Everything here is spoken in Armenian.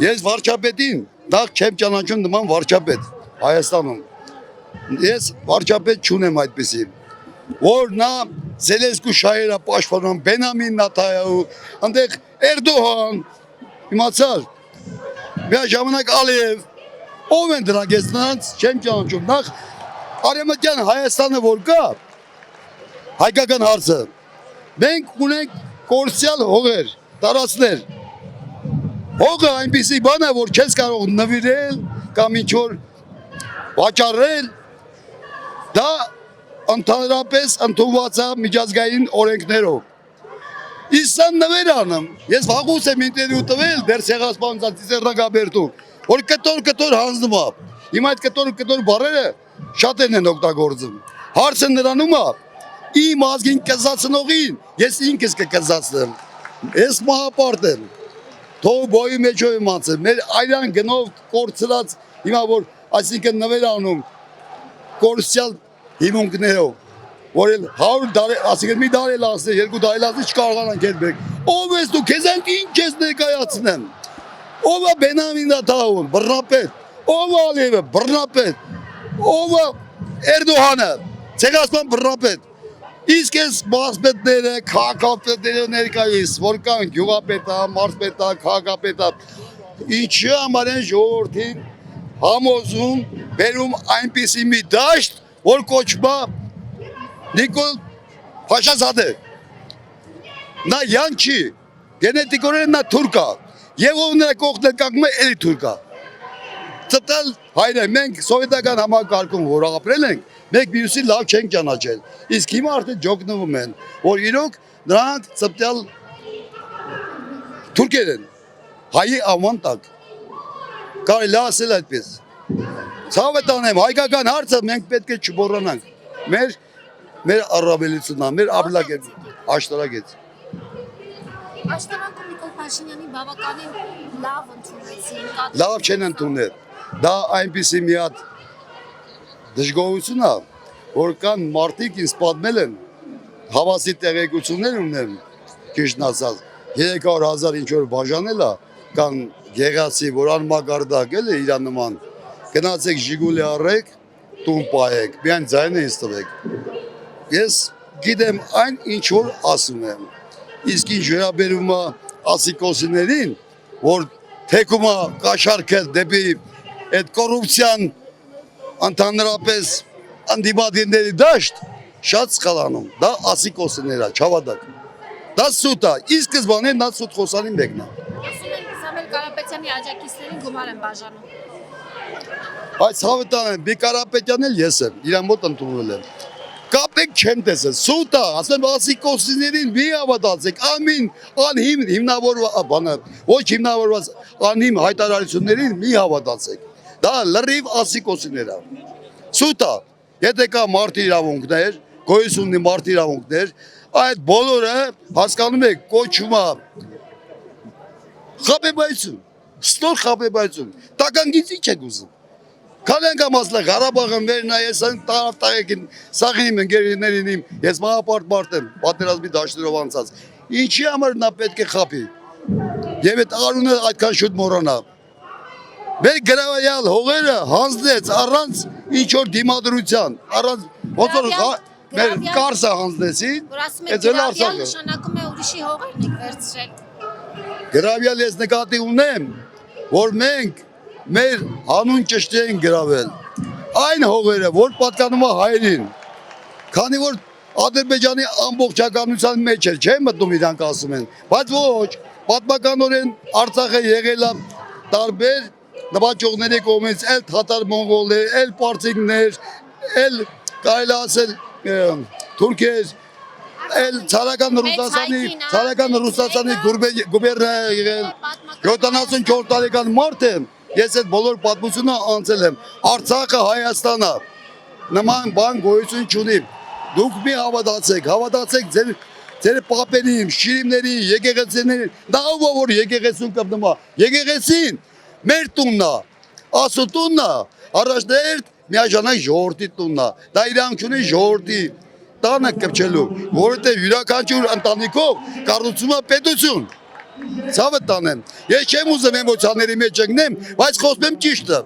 Ես վարչապետին դա չեմ ճանաչում նման վարչապետ Հայաստանում։ Ես վարչապետ չունեմ այդպեսի։ Որ նա Զելենսկու շահերը պաշտպանում, Բենամին Նաթանյահու, այնտեղ Էրդողան, իմացար։ Միաժամանակ Ալիև, ով են դրանք, ես նրանց չեմ ճանաչում։ Նախ Արևմտյան Հայաստանը որ կա, հայկական հարցը, մենք ունենք կորսյալ հողեր, տարածքներ։ Հողը այնպիսի բան է, որ չես կարող նվիրել կամ ինչ-որ վաճառել, դա ընդհանրապես ընդունված է միջազգային օրենքներով։ Իսկ սա նվեր անում, ես վաղուց եմ ինտերվյու տվել դեր Ցեղասպանության Ծիծեռնագաբերդում, որ կտոր հանձնում է։ Հիմա այդ կտոր բառերը շատերն են օգտագործում։ Հարցը նրանում է, իմ ազգին կզացնողին ես ինքս կկզացնեմ։ Ես մահապարտ եմ։ Թող բոյի մեջով եմ անցել, մեր այրան գնով կորցրած, հիմա որ այսինքն նվեր անում կորսյալ հիմունքներով, որ էլ 100 դարի, այսինքն մի դարի լասնի, 2 դարի լասնի չկարողանանք հետ բերք։ Ով ես դու, քեզ են ինչ ես ներկայացնեմ։ Ով է Բենամին Նաթանյահուն, բռնապետ, ով է Ալիևը, բռնապետ, ով է Էրդողանը, Ցեղասպան բռնապետ։ Իսկ ես մարզպետները, քաղաքապետները ներկայիս, որ կան գյուղապետա, մարզպետա, քաղաքապետա, ինչի համար են ժողովրդին համոզում, բերում այնպիսի մի դաշտ, որ կոչվա Նիկոլ Փաշազադե։ Նա յան չի, գենետիկորեն նա թուրք է, եւ ով նրա կողքն կանգնում է, էլի թուրք է։ Ծտալ հայրը, մենք սովետական համակարգում որ ապրել ենք, մենք մյուսի լավ չենք ճանաչել։ Իսկ հիմա արդեն ջոգնվում են, որ իրոք նրանք ծպտյալ թուրքեր են, հայի աման տակ։ Կարելի է ասել այդպես։ Ցավը տանեմ, հայկական հարցը մենք պետք է չմոռանանք։ Մեր առավելությունն է, մեր աշտարակեց։ Աշտարակում Նիկոլ Փաշինյանի բավականին լավ ընդունեցին։ Լավ չեն ընդունել։ Դա այնպիսի մի հատ դժգոհություն է, որ կան մարդիկ ինձ պատմել են, հավասի տեղեկություններ ունեմ, ճիշտն ասած, 300,000 ինչ-որ բաժանել է, կան գեղացի, որ անմագարդակ էլ է իրան նման, գնացեք Ժիգուլի առեք, տուն պահեք, միայն ձայնը ինձ տվեք։ Ես գիտեմ այն ինչ որ ասում եմ, իսկ ինչ վերաբերում է ասիկոսիներին, որ թեկում է կաշառքել դեպի այդ կոռուպցիան ընդհանրապես անդիմադիրների դաշտ, շատ սխալանում, դա ասիկոսիներ է, չավադակ։ Դա սուտ է, իսկ սկզբանե նա սուտ խոսալին մեկն է։ Ասում են Սամվել Կարապետյանի աջակիցներին գումար են բաժանում։ Այս հավետան Բի Կարապետյանն էլ ես եմ, իրան մոտ ընդունել եմ։ Կապեք չեմ տեսել, սուտ է, ասեմ ասիկոսիներին մի հավատացեք, ամին ոչ հիմնավորված անհիմ հայտարարություններին մի հավատացեք։ Դա լրիվ ասիկոսիներ է։ Սուտ է, եթե կա մարդի իրավունքներ, գոյություն ունի մարդի իրավունքներ, այդ բոլորը հասկանում եք կոչվում է խաբեբայություն, ստոր խաբեբայություն, տականգից ինչ եք ուզում։ Քանենք ամասլա Ղարաբաղը վերնայես տարավ տաղեկին սաղինում ընկերներին իմ, ես մահապարտ մարդ եմ, պատերազմի դաշտերով անցած, ինչի համար նա պետք է խապի, և այդ արունը այդքան շուտ մորանա։ Մեր գրավայալ հողերը հանձնեց առանց ինչ-որ դիմադրության, առանց ոնց որ մեր կարսը հանձնեցին, որ ասում եք գրավյալ նշանակում է ուրիշի հողերն եք վերցրել։ Գրավյալ ես նկատի ունեմ, որ մենք մեր հանուն ճշտի են գրավել, այն հողերը, որ պատկանում է հայերին, քանի որ Ադրբեջանի ամբողջականության մեջ էր, չեմ մտնում իրանք ասում են, բայց ոչ, պատմականորեն Արցախը եղել է տարբեր նվաճողների կողմից, էլ թաթար մոնղոլներ, էլ պարսիկներ, էլ կարելի ասել թուրքեր, էլ ցարական Ռուսաստանի գուբերնիա եղել, 74 տարեկան մարդ եմ, ես այդ բոլոր պատմությունը անցել եմ, Արցախը Հայաստանը, նման բան գոյություն չունի, դուք մի հավատացեք ձեր պապերին, շիրիմներին, եկեղեցիներին, դա ով որ եկեղեցուն կպնում է, եկեղեցին մեր տունն է, ասու տունն է, առաջներդ միաժամանակ ժողովրդի տունն է, դա իրանք ունի ժողովրդի տանը կպչելու, որովհետև յուրաքանչյուր ընտանիքով կառուցում է պետություն, Ցավը տանեմ։ Ես չեմ ուզում էմոցիաների մեջ ընկնեմ, բայց խոսում եմ ճիշտը։